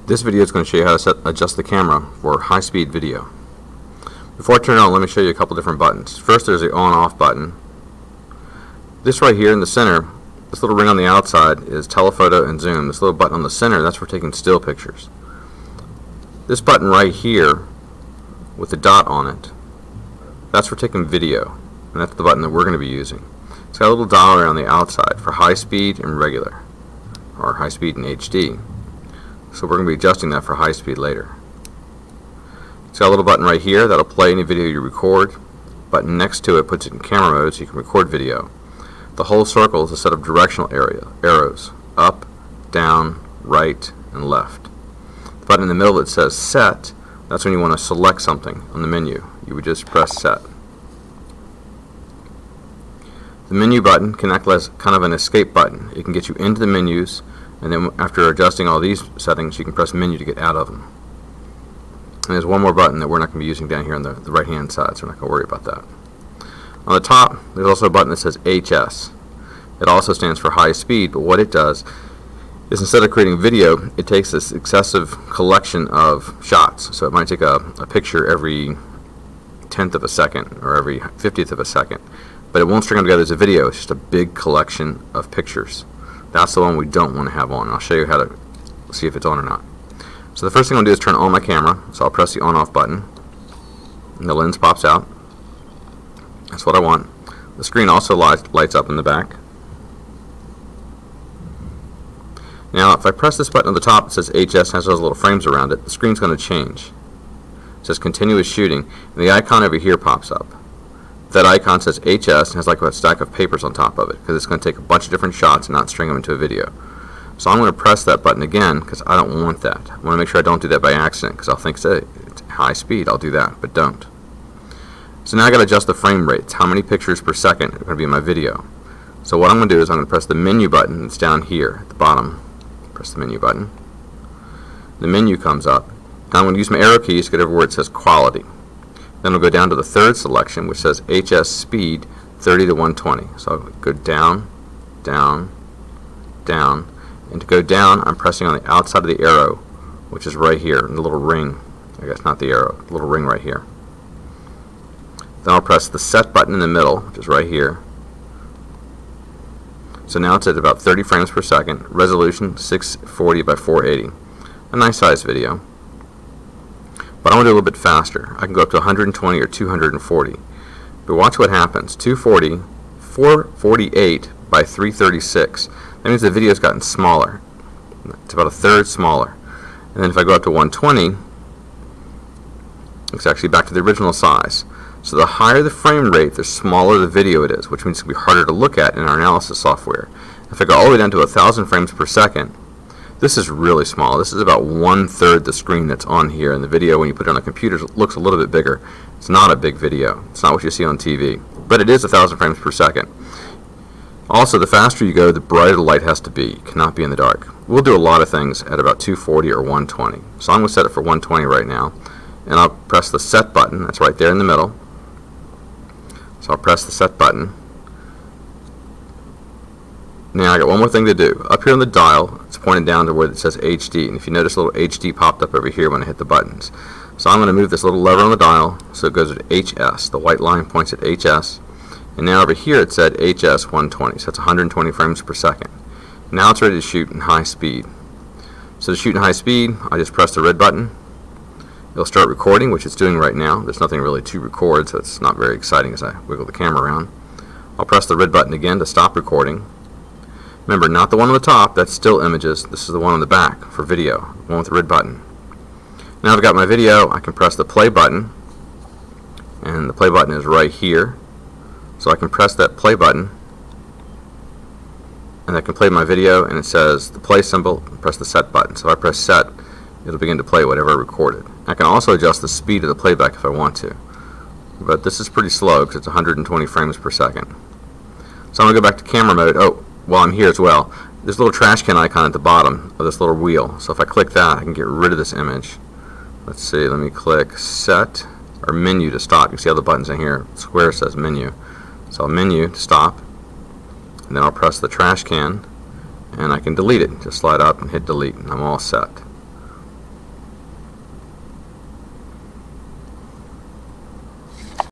This video is going to show you how to adjust the camera for high-speed video. Before I turn it on, let me show you a couple different buttons. First, there's the on-off button. This right here in the center, this little ring on the outside is telephoto and zoom. This little button on the center, that's for taking still pictures. This button right here with the dot on it, that's for taking video, and that's the button that we're going to be using. It's got a little dial on the outside for high speed and regular, or high speed and HD. So we're going to be adjusting that for high speed later. It's got a little button right here that'll play any video you record. Button next to it puts it in camera mode so you can record video. The whole circle is a set of directional arrows, up, down, right, and left. The button in the middle that says set, that's when you want to select something on the menu. You would just press set. The menu button can act as kind of an escape button. It can get you into the menus, and then after adjusting all these settings, you can press menu to get out of them. And there's one more button that we're not going to be using down here on the right hand side, so we're not going to worry about that. On the top, there's also a button that says HS. It also stands for high speed, but what it does is instead of creating video, it takes this excessive collection of shots. So it might take a picture every 10th of a second or every 50th of a second, but it won't string them together as a video. It's just a big collection of pictures. That's the one we don't want to have on. I'll show you how to see if it's on or not. So the first thing I'm going to do is turn on my camera. So I'll press the on-off button, and the lens pops out. That's what I want. The screen also lights up in the back. Now if I press this button at the top, it says HS, has those little frames around it. The screen's going to change. It says continuous shooting, and the icon over here pops up. That icon says HS and has like a stack of papers on top of it because it's going to take a bunch of different shots and not string them into a video. So I'm going to press that button again because I don't want that. I want to make sure I don't do that by accident because I'll think it's high speed, I'll do that, but don't. So now I got to adjust the frame rates. How many pictures per second are going to be in my video? So what I'm going to do is I'm going to press the menu button that's down here at the bottom. Press the menu button. The menu comes up. Now I'm going to use my arrow keys to get over where it says quality. Then we'll go down to the third selection, which says HS speed 30 to 120. So I'll go down, down, down. And to go down, I'm pressing on the outside of the arrow, which is right here, in the little ring. I guess not the arrow, the little ring right here. Then I'll press the set button in the middle, which is right here. So now it's at about 30 frames per second, resolution 640 by 480. A nice size video. But I want to do a little bit faster. I can go up to 120 or 240. But watch what happens. 240, 448 by 336. That means the video's gotten smaller. It's about a third smaller. And then if I go up to 120, it's actually back to the original size. So the higher the frame rate, the smaller the video it is, which means it's going to be harder to look at in our analysis software. If I go all the way down to 1,000 frames per second, this is really small. This is about 1/3 the screen that's on here, and the video when you put it on a computer looks a little bit bigger. It's not a big video. It's not what you see on TV, but it is 1,000 frames per second. Also, the faster you go, the brighter the light has to be. It cannot be in the dark. We'll do a lot of things at about 240 or 120. So I'm going to set it for 120 right now, and I'll press the set button. That's right there in the middle. So I'll press the set button. Now I got one more thing to do. Up here on the dial, it's pointed down to where it says HD, and if you notice, a little HD popped up over here when I hit the buttons. So I'm going to move this little lever on the dial so it goes to HS. The white line points at HS, and now over here it said HS 120, so that's 120 frames per second. Now it's ready to shoot in high speed. So to shoot in high speed, I just press the red button. It'll start recording, which it's doing right now. There's nothing really to record, so it's not very exciting as I wiggle the camera around. I'll press the red button again to stop recording. Remember, not the one on the top, that's still images. This is the one on the back for video, the one with the red button. Now I've got my video, I can press the play button, and the play button is right here. So I can press that play button, and I can play my video, and it says the play symbol, and press the set button. So if I press set, it'll begin to play whatever I recorded. I can also adjust the speed of the playback if I want to. But this is pretty slow because it's 120 frames per second. So I'm going to go back to camera mode. Oh, while I'm here as well, there's a little trash can icon at the bottom of this little wheel. So if I click that, I can get rid of this image. Let's see, let me click set or menu to stop. You can see all the buttons in here. Square says menu. So I'll menu to stop, and then I'll press the trash can, and I can delete it. Just slide up and hit delete, and I'm all set.